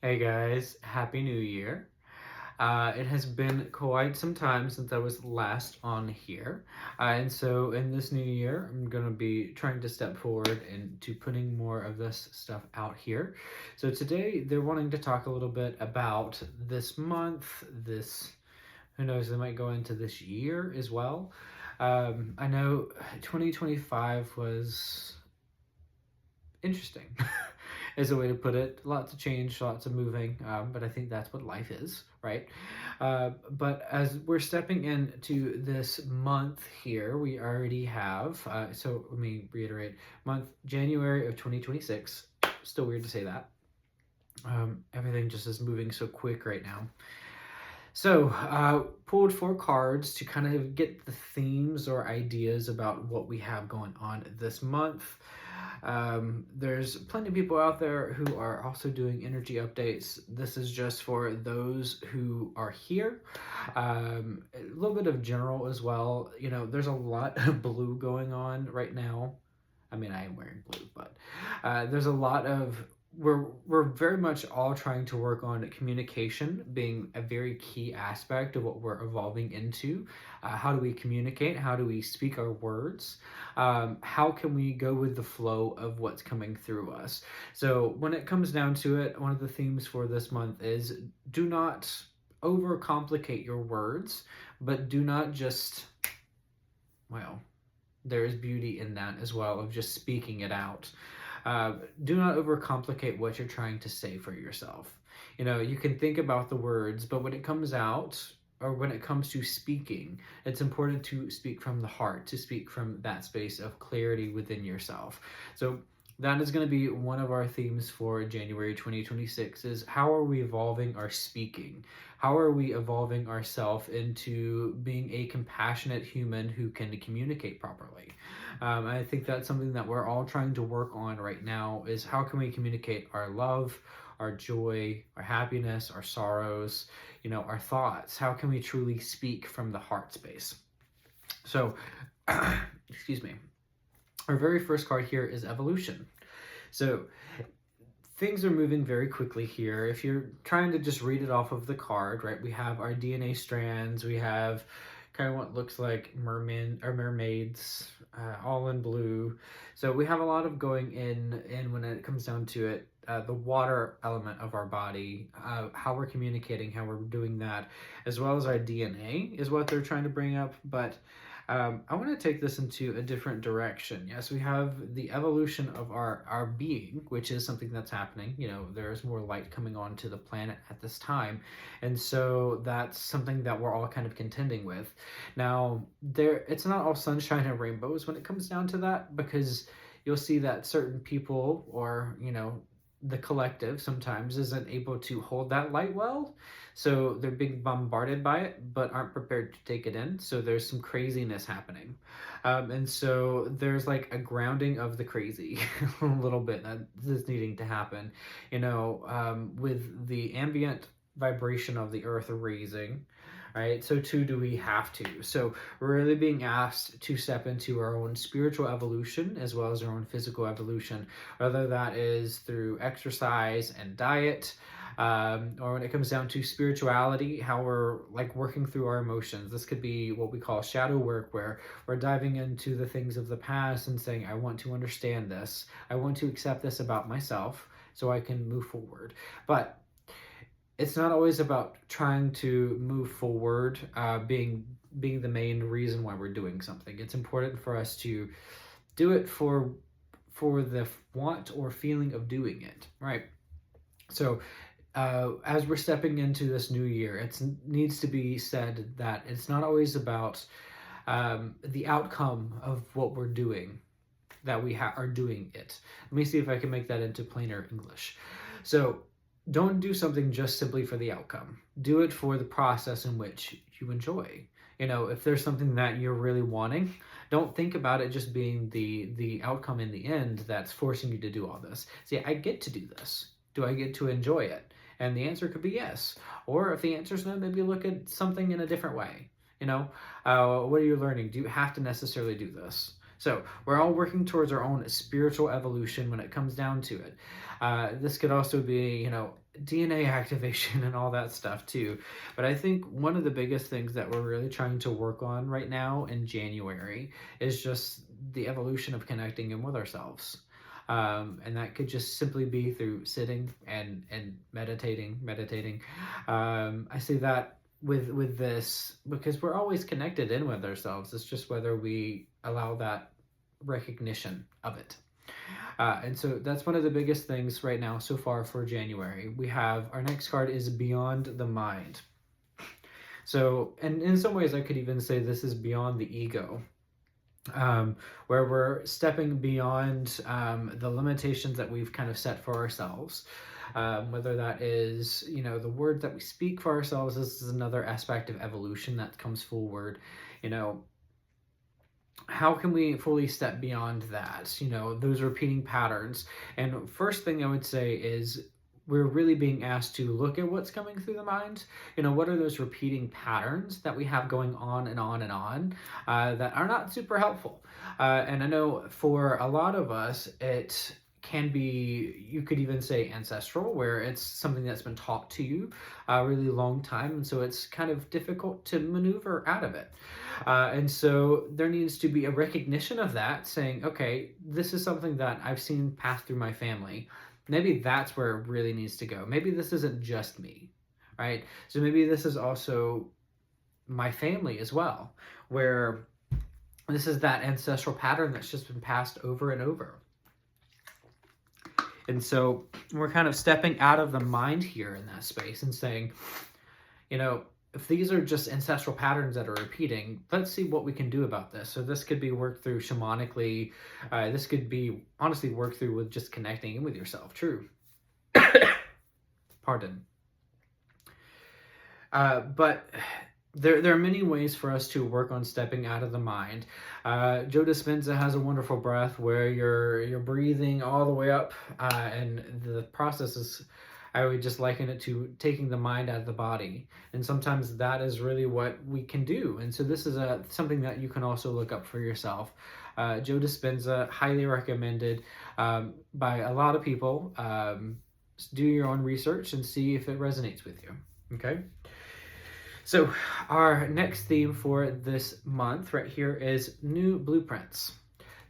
Hey guys, Happy New Year. It has been quite some time since I was last on here. And so in this new year, I'm going to be trying to step forward into putting more of this stuff out here. So today they're wanting to talk a little bit about this month, who knows, they might go into this year as well. I know 2025 was interesting is a way to put it. Lots of change, lots of moving, but I think that's what life is, right? But as we're stepping into this month here, we already have, so let me reiterate, month January of 2026. Still weird to say that. Everything just is moving so quick right now. So, pulled four cards to kind of get the themes or ideas about what we have going on this month. There's plenty of people out there who are also doing energy updates. This is just for those who are here. A little bit of general as well. You know, there's a lot of blue going on right now. I mean, I am wearing blue, but there's a lot of we're very much all trying to work on communication being a very key aspect of what we're evolving into. How do we communicate? How do we speak our words? How can we go with the flow of what's coming through us? So when it comes down to it, one of the themes for this month is do not overcomplicate your words, but do not just, well, there is beauty in that as well, of just speaking it out. Do not overcomplicate what you're trying to say for yourself. You know, you can think about the words, but when it comes out, or when it comes to speaking, it's important to speak from the heart, to speak from that space of clarity within yourself. So that is going to be one of our themes for January 2026 is how are we evolving our speaking? How are we evolving ourselves into being a compassionate human who can communicate properly? I think that's something that we're all trying to work on right now is how can we communicate our love, our joy, our happiness, our sorrows, you know, our thoughts? How can we truly speak from the heart space? So, excuse me. Our very first card here is evolution. So things are moving very quickly here. If you're trying to just read it off of the card, right, we have our DNA strands, we have kind of what looks like mermaids, all in blue. So we have a lot of going in when it comes down to it. The water element of our body, how we're communicating, how we're doing that, as well as our DNA is what they're trying to bring up. But I want to take this into a different direction. Yes, we have the evolution of our being, which is something that's happening. You know, there's more light coming onto the planet at this time. And so that's something that we're all kind of contending with. Now, it's not all sunshine and rainbows when it comes down to that, because you'll see that certain people or, you know, the collective sometimes isn't able to hold that light well. So they're being bombarded by it, but aren't prepared to take it in. So there's some craziness happening. And so there's like a grounding of the crazy a little bit that is needing to happen, you know, with the ambient vibration of the earth raising, right? So too do we have to. So we're really being asked to step into our own spiritual evolution as well as our own physical evolution, whether that is through exercise and diet, or when it comes down to spirituality, how we're like working through our emotions. This could be what we call shadow work, where we're diving into the things of the past and saying, I want to understand this. I want to accept this about myself so I can move forward. But it's not always about trying to move forward, being the main reason why we're doing something. It's important for us to do it for the want or feeling of doing it, right? So as we're stepping into this new year, it needs to be said that it's not always about the outcome of what we're doing, that we are doing it. Let me see if I can make that into plainer English. So don't do something just simply for the outcome. Do it for the process in which you enjoy. You know, if there's something that you're really wanting, don't think about it just being the outcome in the end that's forcing you to do all this. See, I get to do this. Do I get to enjoy it? And the answer could be yes. Or if the answer is no, maybe look at something in a different way. You know, what are you learning? Do you have to necessarily do this? So we're all working towards our own spiritual evolution when it comes down to it. This could also be, DNA activation and all that stuff too. But I think one of the biggest things that we're really trying to work on right now in January is just the evolution of connecting in with ourselves. And that could just simply be through sitting and meditating. I see that with this because we're always connected in with ourselves. It's just whether we allow that recognition of it. And so that's one of the biggest things right now so far for January. We have our next card is Beyond the Mind. So, and in some ways, I could even say this is beyond the ego, where we're stepping beyond the limitations that we've kind of set for ourselves. Whether that is, the word that we speak for ourselves. This is another aspect of evolution that comes forward. How can we fully step beyond that? Those repeating patterns. And first thing I would say is we're really being asked to look at what's coming through the mind. What are those repeating patterns that we have going on and on and on that are not super helpful? And I know for a lot of us, it can be, you could even say ancestral, where it's something that's been taught to you a really long time. And so it's kind of difficult to maneuver out of it. And so there needs to be a recognition of that, saying, okay, this is something that I've seen pass through my family. Maybe that's where it really needs to go. Maybe this isn't just me, right? So maybe this is also my family as well, where this is that ancestral pattern that's just been passed over and over. And so we're kind of stepping out of the mind here in that space and saying, if these are just ancestral patterns that are repeating, let's see what we can do about this. So this could be worked through shamanically. This could be honestly worked through with just connecting in with yourself. True. Pardon. But there are many ways for us to work on stepping out of the mind. Joe Dispenza has a wonderful breath where you're breathing all the way up, and the process is, I would just liken it to taking the mind out of the body. And sometimes that is really what we can do. And so this is something that you can also look up for yourself. Joe Dispenza, highly recommended by a lot of people. Do your own research and see if it resonates with you. Okay? So our next theme for this month right here is new blueprints.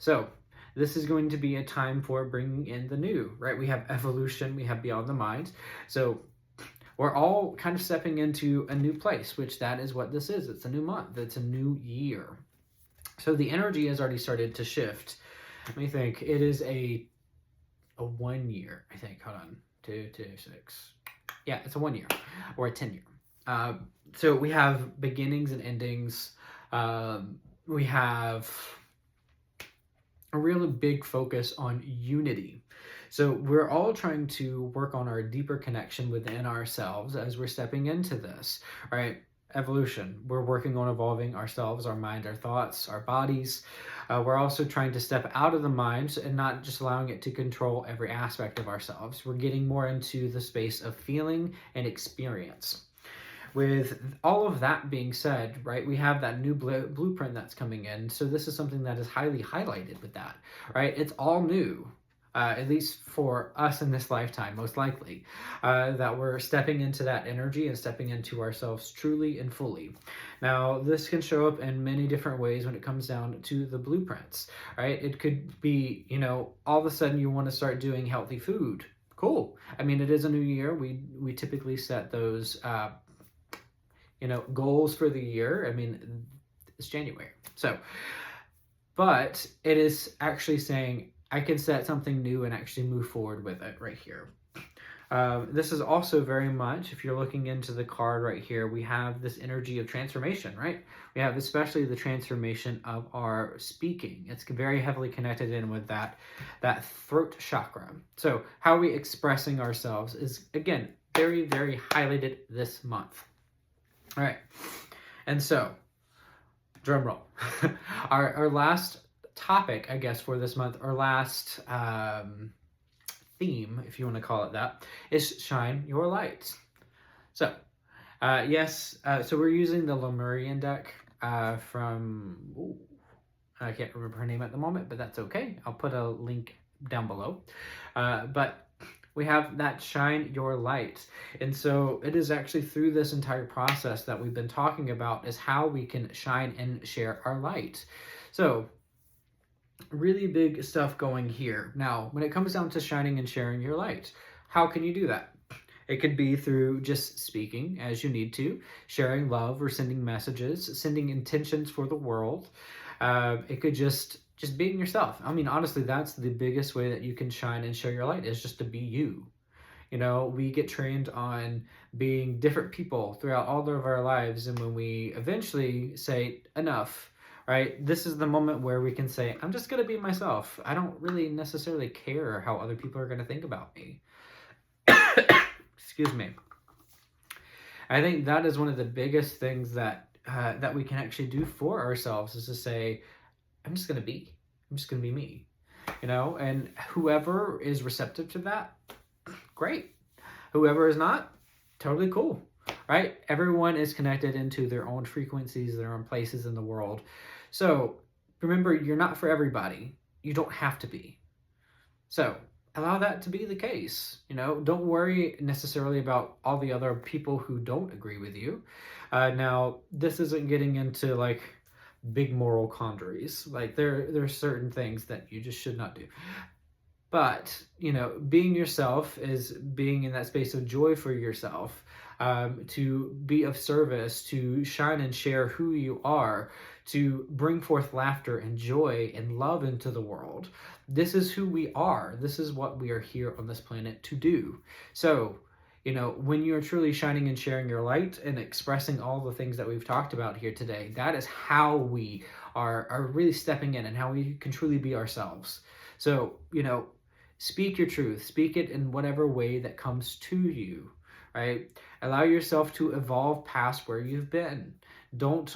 So this is going to be a time for bringing in the new, right? We have evolution, we have beyond the mind. So we're all kind of stepping into a new place, which that is what this is. It's a new month, it's a new year. So the energy has already started to shift. Let me think. It is a 1 year, I think. Hold on. 2, 6. Yeah, it's a 1 year or a 10 year. So we have beginnings and endings. We have a really big focus on unity. So we're all trying to work on our deeper connection within ourselves as we're stepping into this, right? Evolution. We're working on evolving ourselves, our mind, our thoughts, our bodies. We're also trying to step out of the mind and not just allowing it to control every aspect of ourselves. We're getting more into the space of feeling and experience. With all of that being said, right, we have that new blueprint that's coming in. So this is something that is highly highlighted with that, right? It's all new, at least for us in this lifetime, most likely, that we're stepping into that energy and stepping into ourselves truly and fully. Now, this can show up in many different ways when it comes down to the blueprints, right? It could be, all of a sudden you want to start doing healthy food. Cool. I mean, it is a new year. We typically set those goals for the year. I mean, it's January. So, but it is actually saying I can set something new and actually move forward with it right here. This is also very much, if you're looking into the card right here, we have this energy of transformation, right? We have especially the transformation of our speaking. It's very heavily connected in with that throat chakra. So how are we expressing ourselves is, again, very, very highlighted this month. All right, and so, drum roll. Our last topic, I guess, for this month, our last theme, if you want to call it that, is Shine Your Light. So, so we're using the Lemurian deck from I can't remember her name at the moment, but that's okay. I'll put a link down below. But we have that shine your light. And so it is actually through this entire process that we've been talking about is how we can shine and share our light. So really big stuff going here. Now, when it comes down to shining and sharing your light, how can you do that? It could be through just speaking as you need to, sharing love or sending messages, sending intentions for the world. It could just being yourself. I mean, honestly, that's the biggest way that you can shine and share your light is just to be you. You know, we get trained on being different people throughout all of our lives, and when we eventually say enough, right, this is the moment where we can say, I'm just going to be myself. I don't really necessarily care how other people are going to think about me. Excuse me. I think that is one of the biggest things that that we can actually do for ourselves is to say, I'm just going to be. I'm just going to be me. You know, and whoever is receptive to that, great. Whoever is not, totally cool. Right? Everyone is connected into their own frequencies, their own places in the world. So remember, you're not for everybody. You don't have to be. So allow that to be the case. You know, don't worry necessarily about all the other people who don't agree with you. Now, this isn't getting into like big moral quandaries. Like there are certain things that you just should not do. But, you know, being yourself is being in that space of joy for yourself, to be of service, to shine and share who you are, to bring forth laughter and joy and love into the world. This is who we are. This is what we are here on this planet to do. So, you know, when you're truly shining and sharing your light and expressing all the things that we've talked about here today, that is how we are really stepping in and how we can truly be ourselves. So, you know, speak your truth. Speak it in whatever way that comes to you, right? Allow yourself to evolve past where you've been. Don't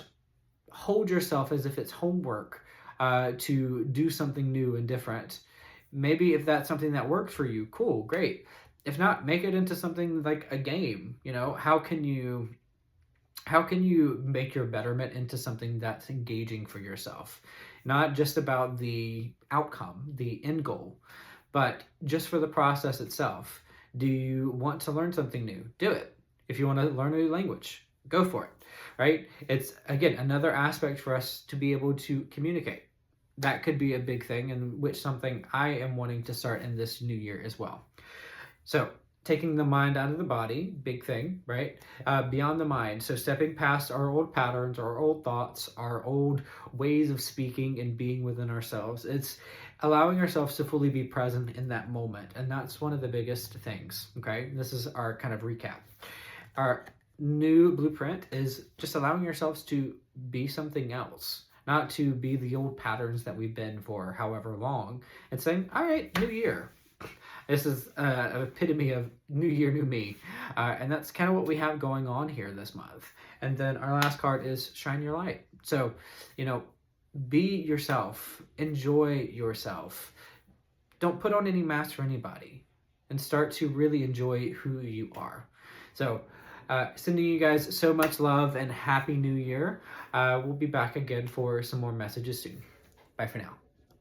hold yourself as if it's homework to do something new and different. Maybe if that's something that worked for you, cool, great. If not, make it into something like a game. You know, how can you make your betterment into something that's engaging for yourself? Not just about the outcome, the end goal, but just for the process itself. Do you want to learn something new? Do it. If you want to learn a new language, go for it, right? It's, again, another aspect for us to be able to communicate. That could be a big thing, and which something I am wanting to start in this new year as well. So taking the mind out of the body, big thing, right? Beyond the mind. So stepping past our old patterns, our old thoughts, our old ways of speaking and being within ourselves. It's allowing ourselves to fully be present in that moment. And that's one of the biggest things, okay? This is our kind of recap. Our new blueprint is just allowing yourselves to be something else, not to be the old patterns that we've been for however long, and saying, all right, new year. This is an epitome of new year, new me. And that's kind of what we have going on here this month. And then our last card is shine your light. So, you know, be yourself, enjoy yourself. Don't put on any masks for anybody, and start to really enjoy who you are. So, sending you guys so much love and happy new year. We'll be back again for some more messages soon. Bye for now.